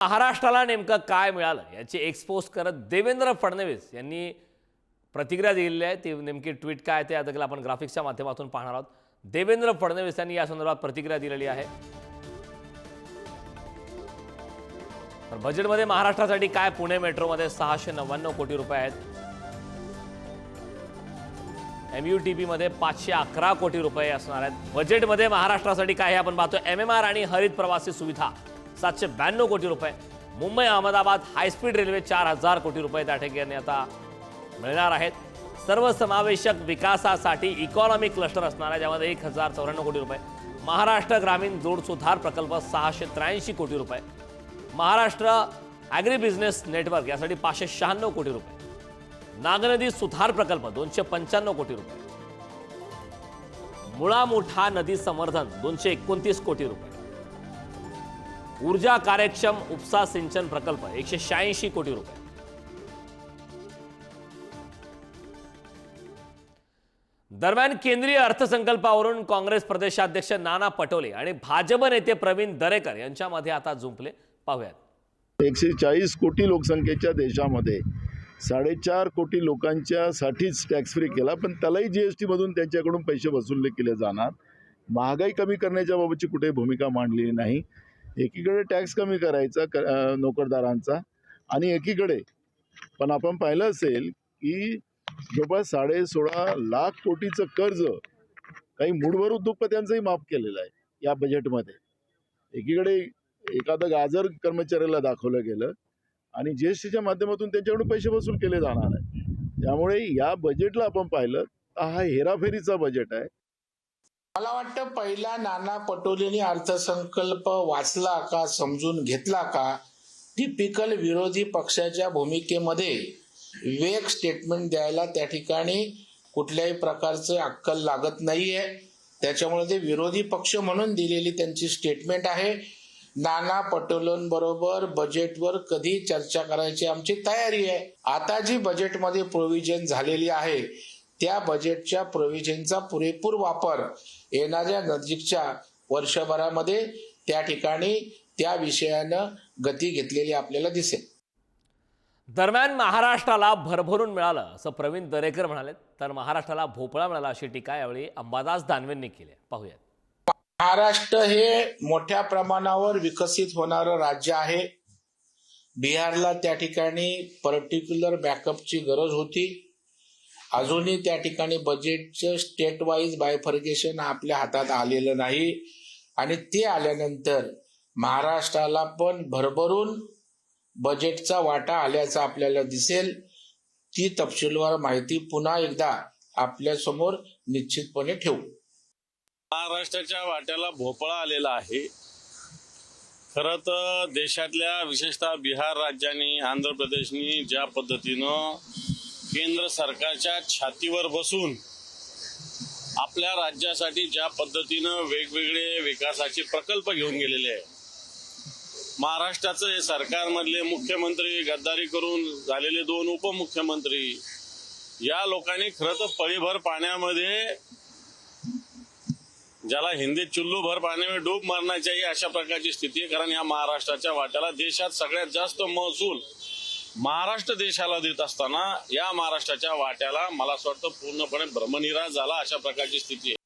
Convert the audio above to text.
महाराष्ट्राला नेमकं काय मिळालं याची एक्सपोज करत देवेंद्र फडणवीस यांनी प्रतिक्रिया दिलेली आहे। ती नेमकी ट्विट काय ते आता आपण ग्राफिक्सच्या माध्यमातून पाहणार आहोत। देवेंद्र फडणवीस यांनी या संदर्भात प्रतिक्रिया दिलेली आहे। तर बजेटमध्ये महाराष्ट्रासाठी काय पुणे मेट्रोमध्ये 699 कोटी रुपये आहेत। MUTP मध्ये 511 कोटी रुपये असणार आहेत। बजेटमध्ये महाराष्ट्रासाठी काय आपण पाहतो MMR आणि हरित प्रवासी सुविधा 792 कोटी रुपये। Mumbai Ahmedabad high speed railway 4000 कोटी रुपये त्या ठिकाणी आता मिळणार आहेत। सर्वसमावेशक विकासासाठी इकॉनॉमी क्लस्टर असणार आहे ज्यामध्ये 1094 कोटी रुपये। महाराष्ट्र ग्रामीण जोड सुधार प्रकल्प 683 कोटी रुपये। महाराष्ट्र ॲग्री बिझनेस नेटवर्क यासाठी 596 कोटी रुपये। नागनदी सुधार प्रकल्प 295 कोटी रुपये। मुळा मुठा नदी संवर्धन 229 कोटी रुपये। ऊर्जा कार्यक्षम उपसा सिंचन प्रकल्प 186 कोटी रुपये। दरम्यान केंद्रीय अर्थसंकल्पावरून काँग्रेस प्रदेशाध्यक्ष नाना पटोले आणि भाजप नेते प्रवीण दरेकर यांच्यामध्ये आता जुंपले। पाहूयात। 140 कोटी लोकसंख्येच्या देशामध्ये 4.5 कोटी लोकांच्या साठीच टॅक्स फ्री केला, पण त्यालाही GST मधून त्यांच्याकडून पैसे वसूल केले जाणार। महागाई कमी करण्याच्या बाबतची कुठे भूमिका मांडलेली नाही। एकीकडे टॅक्स कमी करायचा नोकरदारांचा आणि एकीकडे पण आपण पाहिलं असेल की जवळपास 16.5 लाख कोटीचं कर्ज काही मूठभर उद्योगपत्यांचंही माफ केलेलं आहे या बजेटमध्ये। एकीकडे एखादं गाजर कर्मचाऱ्याला दाखवलं गेलं आणि GSTच्या माध्यमातून त्यांच्याकडून पैसे वसूल केले जाणार आहे। त्यामुळे या बजेटला आपण पाहिलं तर हा हेराफेरीचा बजेट आहे। मला वाटतं पहिला नाना पटोलेंनी अर्थसंकल्प वाचला का, समजून घेतला का? टिपिकल विरोधी पक्षाच्या भूमिकेमध्ये वेग स्टेटमेंट द्यायला त्या ठिकाणी कुठल्याही प्रकारचं अक्कल लागत नाहीये। त्याच्यामुळे ते विरोधी पक्ष म्हणून दिलेली त्यांची स्टेटमेंट आहे। नाना पटोलेंबरोबर बजेटवर कधी चर्चा करायची आमची तयारी आहे। आता जी बजेटमध्ये प्रोव्हिजन झालेली आहे त्या बजेटच्या प्रोव्हिजनचा पुरेपूर वापर येणाऱ्या नजीकच्या वर्षभरामध्ये त्या ठिकाणी त्या विषयानं गती घेतलेली आपल्याला दिसेल। दरम्यान महाराष्ट्राला भरभरून मिळालं असं प्रवीण दरेकर म्हणाले, तर महाराष्ट्राला भोपळा मिळाला अशी टीका यावेळी अंबादास दानवेंनी केली। पाहूयात। महाराष्ट्र हे मोठ्या प्रमाणावर विकसित होणारं राज्य आहे। बिहारला त्या ठिकाणी पर्टिक्युलर बॅकअपची गरज होती। अजूनही त्या ठिकाणी बजेटचं स्टेट वाईज बायफर्गेशन आपल्या हातात आलेलं नाही आणि ते आल्यानंतर महाराष्ट्राला पण भरभरून बजेटचा वाटा आल्याचा आपल्याला दिसेल। ती तपशीलवार माहिती पुन्हा एकदा आपल्या समोर निश्चितपणे ठेवू। महाराष्ट्राच्या वाट्याला भोपळा आलेला आहे। खरं तर देशातल्या विशेषतः बिहार राज्याने आंध्र प्रदेशनी ज्या पद्धतीनं केंद्र सरकारच्या छातीवर बसून आपल्या राज्यासाठी ज्या पद्धतीनं वेगवेगळे विकासाचे प्रकल्प घेऊन गेलेले आहे, महाराष्ट्राचं हे सरकारमधले मुख्यमंत्री गद्दारी करून झालेले 2 उपमुख्यमंत्री या लोकांनी खरं तर पळीभर पाण्यामध्ये, ज्याला हिंदीत चुल्लू भर पाणी में डूब मरना चाहिए अशा प्रकारची स्थिती आहे। कारण या महाराष्ट्राच्या वाट्याला देशात सगळ्यात जास्त महसूल महाराष्ट्र देशाला देत असताना या महाराष्ट्राच्या वाट्याला मला असं वाटतं पूर्णपणे भ्रमनिरास झाला अशा प्रकारची स्थिती आहे।